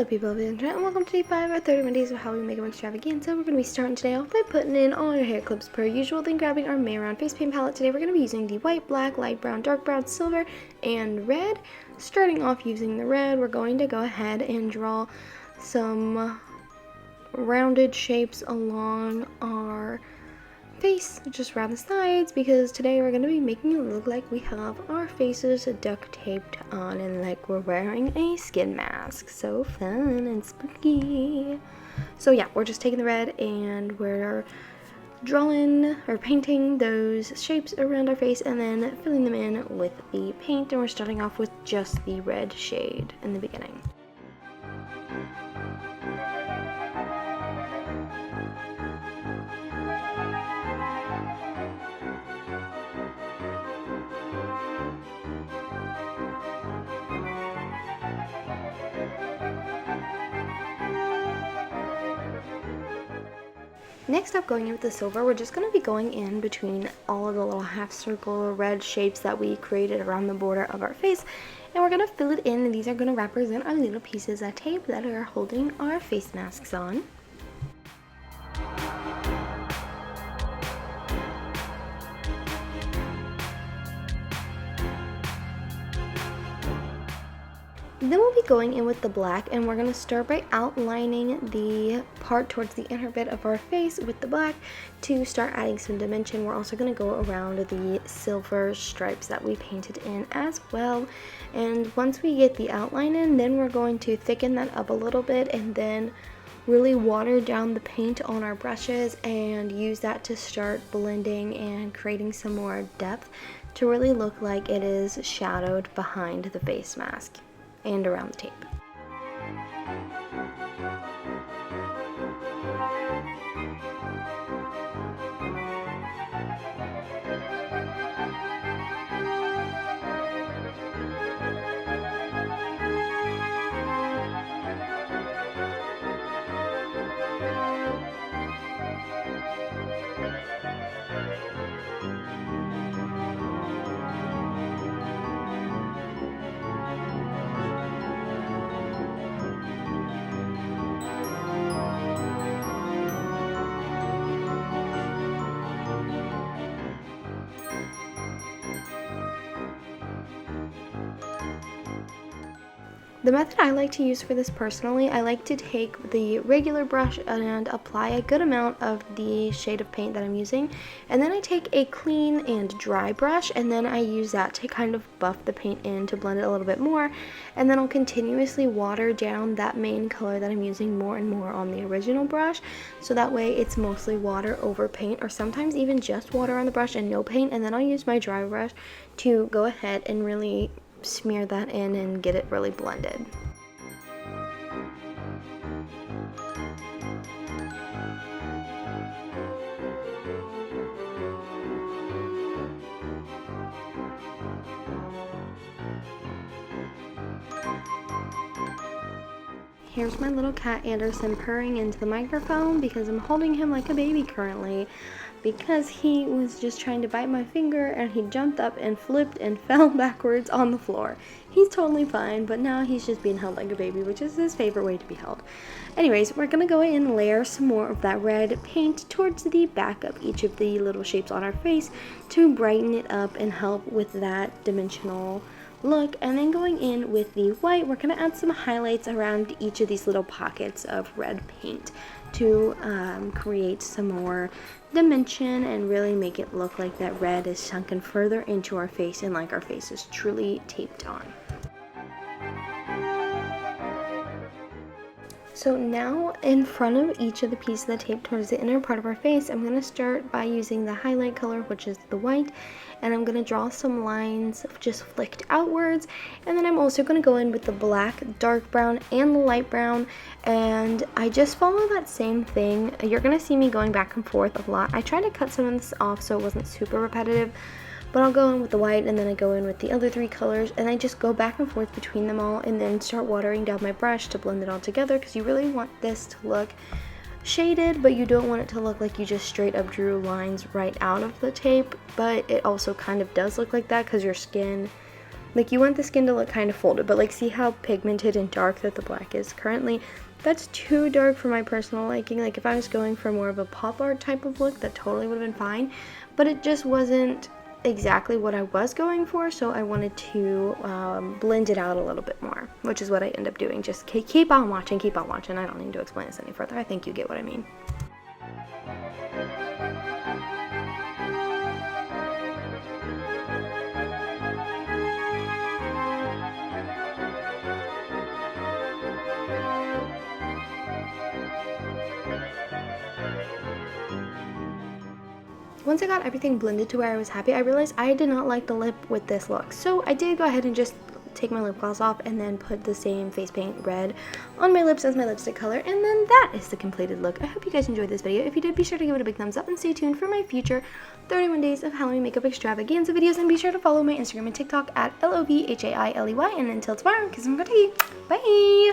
Hello people of the internet, and welcome to day 5 or 30 days of how we make an extravaganza. We're going to be starting today off by putting in all our hair clips per usual, then grabbing our Mehron face paint palette. Today we're going to be using the white, black, light brown, dark brown, silver, and red. Starting off using the red, we're going to go ahead and draw some rounded shapes along our face, just around the sides, because today we're going to be making it look like we have our faces duct taped on and like we're wearing a skin mask. So fun and spooky. So yeah, we're just taking the red and we're drawing or painting those shapes around our face and then filling them in with the paint, and we're starting off with just the red shade in the beginning. Next up, going in with the silver, we're just going to be going in between all of the little half circle red shapes that we created around the border of our face, and we're going to fill it in, and these are going to represent our little pieces of tape that are holding our face masks on. Then we'll be going in with the black, and we're going to start by outlining the part towards the inner bit of our face with the black to start adding some dimension. We're also going to go around the silver stripes that we painted in as well. And once we get the outline in, then we're going to thicken that up a little bit and then really water down the paint on our brushes and use that to start blending and creating some more depth to really look like it is shadowed behind the face mask and around the tape. The method I like to use for this personally, I like to take the regular brush and apply a good amount of the shade of paint that I'm using, and then I take a clean and dry brush and then I use that to kind of buff the paint in to blend it a little bit more, and then I'll continuously water down that main color that I'm using more and more on the original brush, so that way it's mostly water over paint, or sometimes even just water on the brush and no paint, and then I'll use my dry brush to go ahead and really smear that in and get it really blended. Here's my little cat Anderson purring into the microphone because I'm holding him like a baby currently, because he was just trying to bite my finger and he jumped up and flipped and fell backwards on the floor. He's totally fine, but now he's just being held like a baby, which is his favorite way to be held. Anyways, we're going to go in and layer some more of that red paint towards the back of each of the little shapes on our face to brighten it up and help with that dimensional look. And then going in with the white, we're going to add some highlights around each of these little pockets of red paint to create some more dimension and really make it look like that red is sunken further into our face and like our face is truly taped on. So now in front of each of the pieces of the tape towards the inner part of our face, I'm going to start by using the highlight color, which is the white, and I'm going to draw some lines just flicked outwards, and then I'm also going to go in with the black, dark brown, and the light brown, and I just follow that same thing. You're going to see me going back and forth a lot. I tried to cut some of this off so it wasn't super repetitive, but I'll go in with the white and then I go in with the other three colors, and I just go back and forth between them all and then start watering down my brush to blend it all together, because you really want this to look shaded, but you don't want it to look like you just straight up drew lines right out of the tape, but it also kind of does look like that because your skin Like, you want the skin to look kind of folded, but like, see how pigmented and dark that the black is currently? That's too dark for my personal liking. Like, if I was going for more of a pop art type of look, that totally would have been fine, but it just wasn't exactly what I was going for, so I wanted to blend it out a little bit more, which is what I end up doing. Just keep on watching, keep on watching. I don't need to explain this any further. I think you get what I mean. Once I got everything blended to where I was happy, I realized I did not like the lip with this look. So I did go ahead and just take my lip gloss off and then put the same face paint red on my lips as my lipstick color, and then that is the completed look. I hope you guys enjoyed this video. If you did, be sure to give it a big thumbs up and stay tuned for my future 31 days of Halloween makeup extravaganza videos, and be sure to follow my Instagram and TikTok at LOVHAILEY, and until tomorrow, kiss and goodie. Bye!